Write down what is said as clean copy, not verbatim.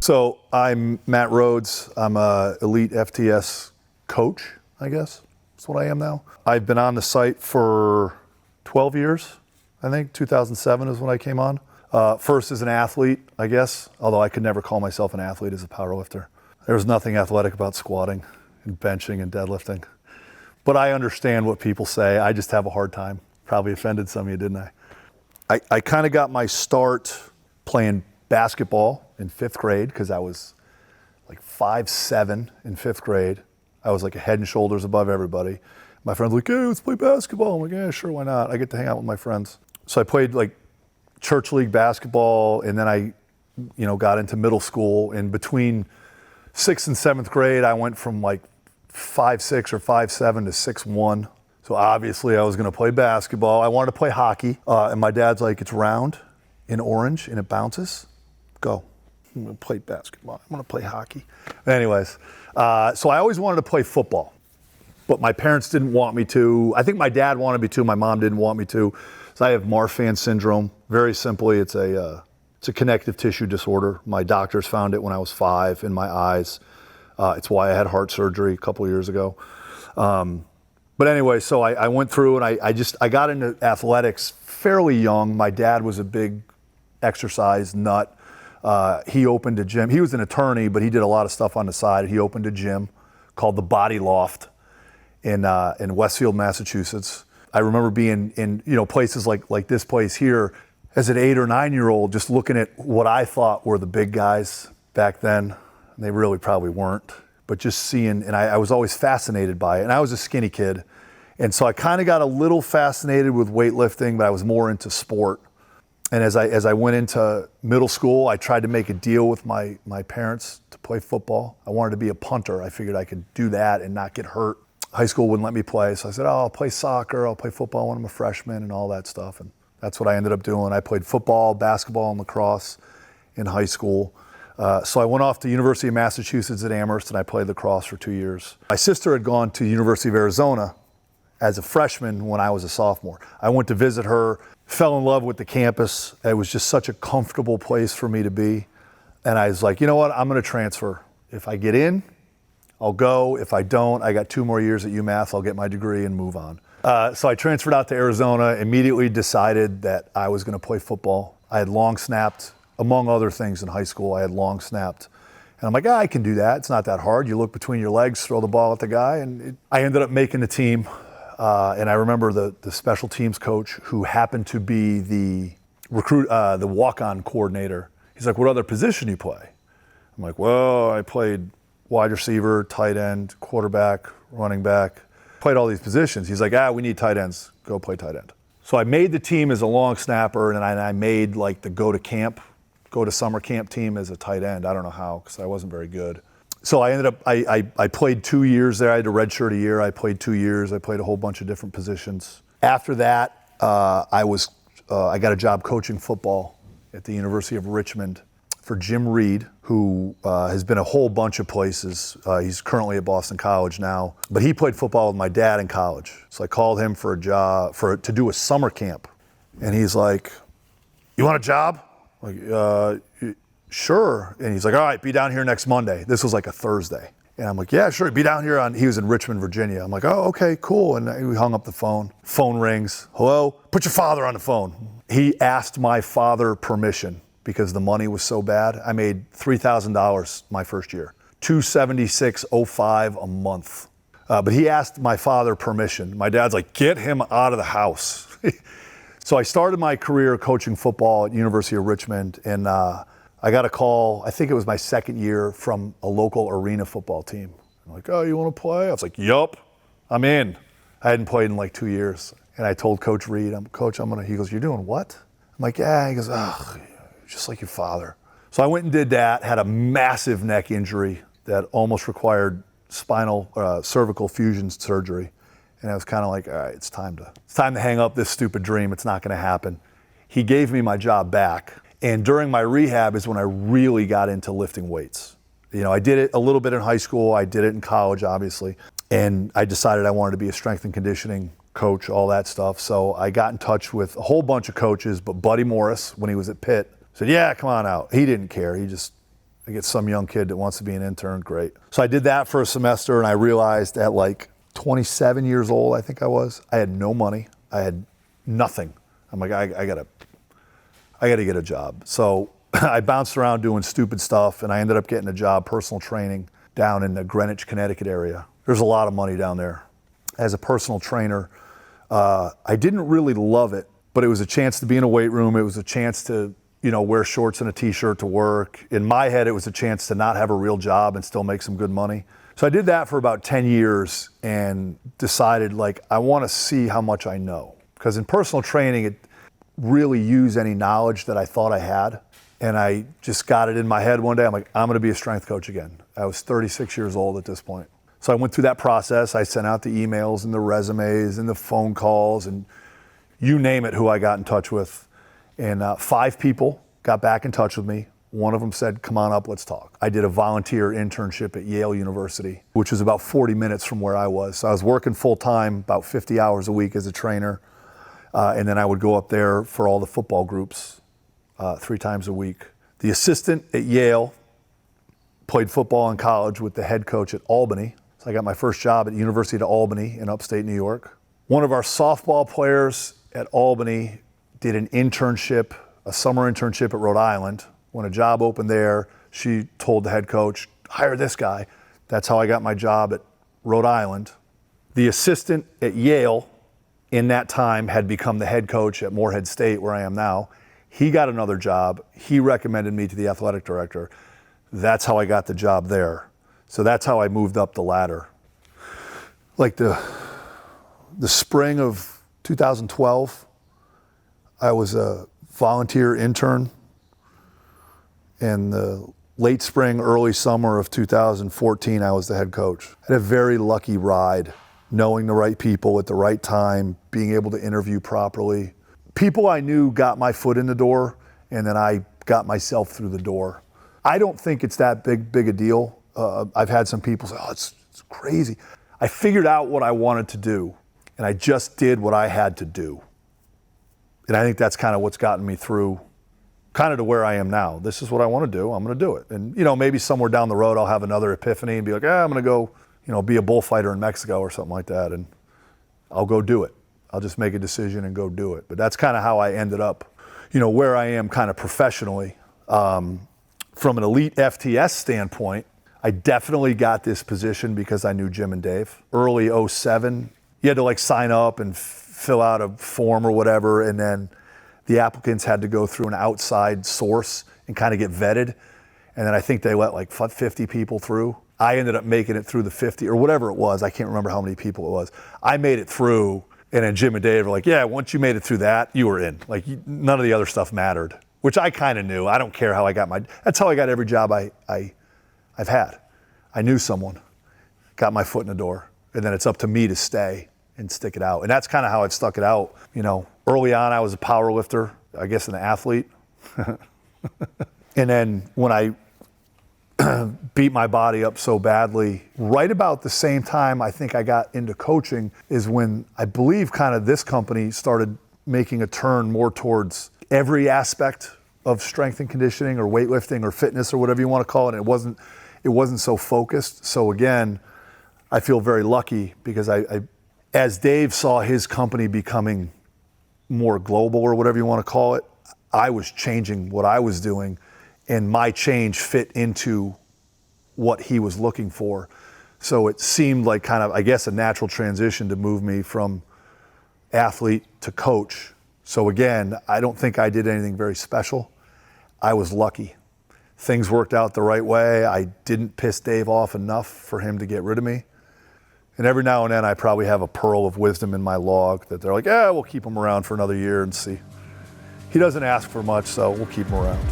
So I'm Matt Rhodes. I'm a EliteFTS coach, I guess. That's what I am now. I've been on the site for 12 years, I think. 2007 is when I came on. First as an athlete, I guess, although I could never call myself an athlete as a powerlifter. There was nothing athletic about squatting and benching and deadlifting. But I understand what people say. I just have a hard time. Probably offended some of you, didn't I? I kind of got my start playing basketball in 5th grade because I was like 5'7" in 5th grade. I was like a head and shoulders above everybody. My friends were like, hey, let's play basketball. I'm like, yeah, sure, why not? I get to hang out with my friends. So I played like church league basketball, and then I, got into middle school. And between 6th and 7th grade, I went from like 5'6" or 5'7" to 6'1". So obviously I was gonna play basketball. I wanted to play hockey, and my dad's like, it's round in orange and it bounces. Go. I'm gonna play basketball. I'm gonna play hockey. Anyways, so I always wanted to play football, but my parents didn't want me to. I think my dad wanted me to, my mom didn't want me to. So I have Marfan syndrome. Very simply, it's a connective tissue disorder. My doctors found it when I was 5 in my eyes. It's why I had heart surgery a couple years ago. But anyway, so I went through and I got into athletics fairly young. My dad was a big exercise nut. He opened a gym. He was an attorney, but he did a lot of stuff on the side. He opened a gym called the Body Loft in Westfield, Massachusetts. I remember being in places like this place here as an 8 or 9-year-old, just looking at what I thought were the big guys back then. They really probably weren't, but just seeing, and I was always fascinated by it. And I was a skinny kid, and so I kind of got a little fascinated with weightlifting, but I was more into sport. And as I went into middle school, I tried to make a deal with my parents to play football. I wanted to be a punter. I figured I could do that and not get hurt. High school wouldn't let me play, so I said, I'll play soccer, I'll play football when I'm a freshman and all that stuff. And that's what I ended up doing. I played football, basketball, and lacrosse in high school. So I went off to University of Massachusetts at Amherst, and I played lacrosse for 2 years. My sister had gone to University of Arizona as a freshman when I was a sophomore. I went to visit her, fell in love with the campus. It was just such a comfortable place for me to be. And I was like, you know what, I'm gonna transfer. If I get in, I'll go. If I don't, I got 2 more years at UMass, I'll get my degree and move on. So I transferred out to Arizona, immediately decided that I was gonna play football. I had long snapped, among other things in high school, I had long snapped. And I'm like, I can do that. It's not that hard. You look between your legs, throw the ball at the guy. And I ended up making the team. And I remember the special teams coach who happened to be the walk-on coordinator. He's like, what other position do you play? I'm like, well, I played wide receiver, tight end, quarterback, running back. Played all these positions. He's like, we need tight ends. Go play tight end. So I made the team as a long snapper, and I made like the go to summer camp team as a tight end. I don't know how, because I wasn't very good. So I ended up, I played 2 years there. I had a redshirt a year. I played 2 years. I played a whole bunch of different positions. After that, I got a job coaching football at the University of Richmond for Jim Reed, who has been a whole bunch of places. He's currently at Boston College now, but he played football with my dad in college. So I called him for a job, to do a summer camp. And he's like, you want a job? I'm like, sure. And he's like, all right, be down here next Monday. This was like a Thursday. And I'm like, yeah, sure, be down here he was in Richmond, Virginia. I'm like, oh, okay, cool. And we hung up the phone. Phone rings. Hello? Put your father on the phone. He asked my father permission because the money was so bad. I made $3,000 my first year, $276.05 a month. But he asked my father permission. My dad's like, get him out of the house. So I started my career coaching football at University of Richmond, and I got a call, I think it was my second year, from a local arena football team. I'm like, oh, you want to play? I was like, yup, I'm in. I hadn't played in like 2 years. And I told Coach Reed, Coach, he goes, you're doing what? I'm like, yeah. He goes, just like your father. So I went and did that, had a massive neck injury that almost required cervical fusion surgery. And I was kind of like, all right, it's time to hang up this stupid dream. It's not going to happen. He gave me my job back. And during my rehab is when I really got into lifting weights. I did it a little bit in high school. I did it in college, obviously. And I decided I wanted to be a strength and conditioning coach, all that stuff. So I got in touch with a whole bunch of coaches, but Buddy Morris, when he was at Pitt, said, yeah, come on out. He didn't care. He just I get some young kid that wants to be an intern, great. So I did that for a semester, and I realized at like 27 years old, I think I was, I had no money. I had nothing. I'm like, I gotta get a job. So I bounced around doing stupid stuff, and I ended up getting a job, personal training, down in the Greenwich, Connecticut area. There's a lot of money down there. As a personal trainer, I didn't really love it, but it was a chance to be in a weight room. It was a chance to, wear shorts and a t-shirt to work. In my head, it was a chance to not have a real job and still make some good money. So I did that for about 10 years and decided, like, I want to see how much I know. Because in personal training, it really used any knowledge that I thought I had. And I just got it in my head one day. I'm like, I'm going to be a strength coach again. I was 36 years old at this point. So I went through that process. I sent out the emails and the resumes and the phone calls and you name it, who I got in touch with. And 5 people got back in touch with me. One of them said, come on up, let's talk. I did a volunteer internship at Yale University, which was about 40 minutes from where I was. So I was working full time, about 50 hours a week as a trainer. And then I would go up there for all the football groups 3 times a week. The assistant at Yale played football in college with the head coach at Albany. So I got my first job at University of Albany in upstate New York. One of our softball players at Albany did an internship, a summer internship at Rhode Island. When a job opened there, she told the head coach, hire this guy. That's how I got my job at Rhode Island. The assistant at Yale in that time had become the head coach at Morehead State, where I am now. He got another job. He recommended me to the athletic director. That's how I got the job there. So that's how I moved up the ladder. Like the spring of 2012, I was a volunteer intern. In the late spring, early summer of 2014, I was the head coach. I had a very lucky ride, knowing the right people at the right time, being able to interview properly. People I knew got my foot in the door, and then I got myself through the door. I don't think it's that big a deal. I've had some people say, oh, it's crazy. I figured out what I wanted to do, and I just did what I had to do. And I think that's kind of what's gotten me through kind of to where I am now. This is what I want to do. I'm going to do it. And, maybe somewhere down the road, I'll have another epiphany and be like, I'm going to go, be a bullfighter in Mexico or something like that. And I'll go do it. I'll just make a decision and go do it. But that's kind of how I ended up, where I am kind of professionally. From an EliteFTS standpoint, I definitely got this position because I knew Jim and Dave. Early 2007, you had to sign up and fill out a form or whatever, and then the applicants had to go through an outside source and kind of get vetted. And then I think they let 50 people through. I ended up making it through the 50 or whatever it was. I can't remember how many people it was. I made it through, and then Jim and Dave were like, yeah, once you made it through that, you were in. None of the other stuff mattered, which I kind of knew. I don't care how I got that's how I got every job I've had. I knew someone, got my foot in the door, and then it's up to me to stay and stick it out. And that's kind of how I've stuck it out. Early on, I was a power lifter, I guess an athlete. And then when I beat my body up so badly, right about the same time I think I got into coaching is when I believe kind of this company started making a turn more towards every aspect of strength and conditioning or weightlifting or fitness or whatever you want to call it. It wasn't so focused. So again, I feel very lucky because I as Dave saw his company becoming more global or whatever you want to call it, I was changing what I was doing, and my change fit into what he was looking for. So it seemed like kind of, I guess, a natural transition to move me from athlete to coach. So again, I don't think I did anything very special. I was lucky. Things worked out the right way. I didn't piss Dave off enough for him to get rid of me. And every now and then I probably have a pearl of wisdom in my log that they're like, we'll keep him around for another year and see. He doesn't ask for much, so we'll keep him around.